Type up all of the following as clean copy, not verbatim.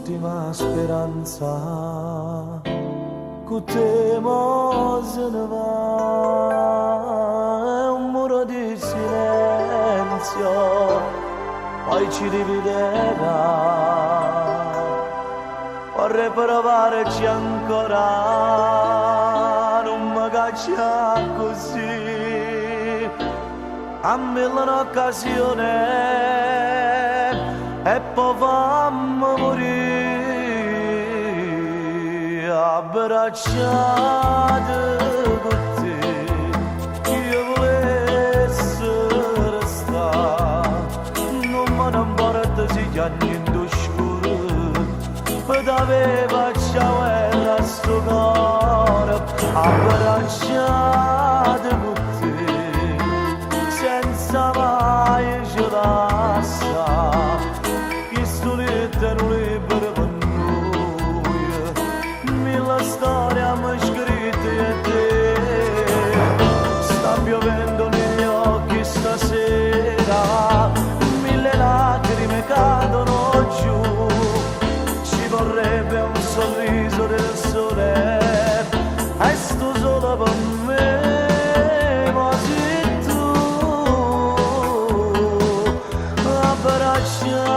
l'ultima speranza, con te mo se ne va, è un muro di silenzio, poi ci dividerà. Vorrei provarci ancora, non mi caccia così, a mille un'occasione e poi fammi morire abbracciate con te. Io volessi restare, non me ne importa se gli anni in scuro, per aveva guerra sto cuore abbracciate con te, senza mai ci lasciare. Non libero per noi, mille storie mi scritte e te. Sta piovendo negli occhi stasera, mille lacrime cadono giù. Ci vorrebbe un sorriso del sole, e sto solo per me, ma se tu abbracciare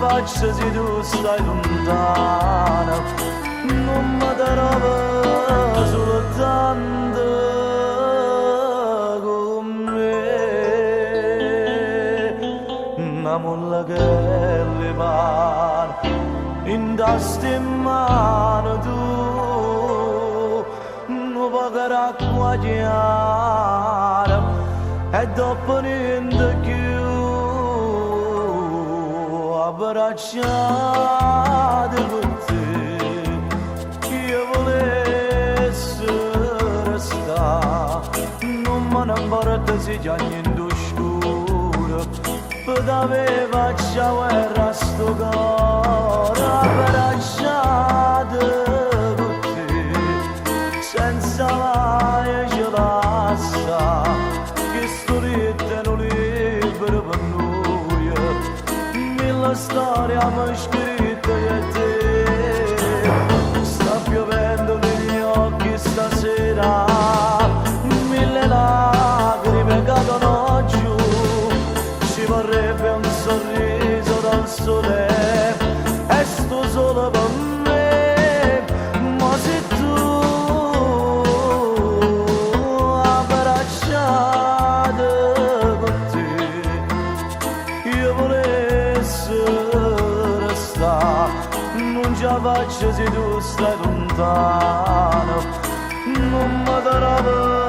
faccia se tu stai lontana, non mi darò soltanto con me. Una molla che le pare in tasca in mano tu, non pagherà acqua chiara e dopo niente più. Abbracciate con te, io volessi restare, non me ne importa se gli anni in scuro, per aveva già guerra sto cuore. Abbracciate con te, senza mai ci lascia, che sto ritmo libero per noi. La storia mi scritta e te. Sta piovendo negli occhi stasera, mille lacrime cadono giù. Ci vorrebbe un sorriso dal sole, e sto solo per me, ma se tu abbracciate con te, io non ce la faccio se tu stai lontano, non mi darò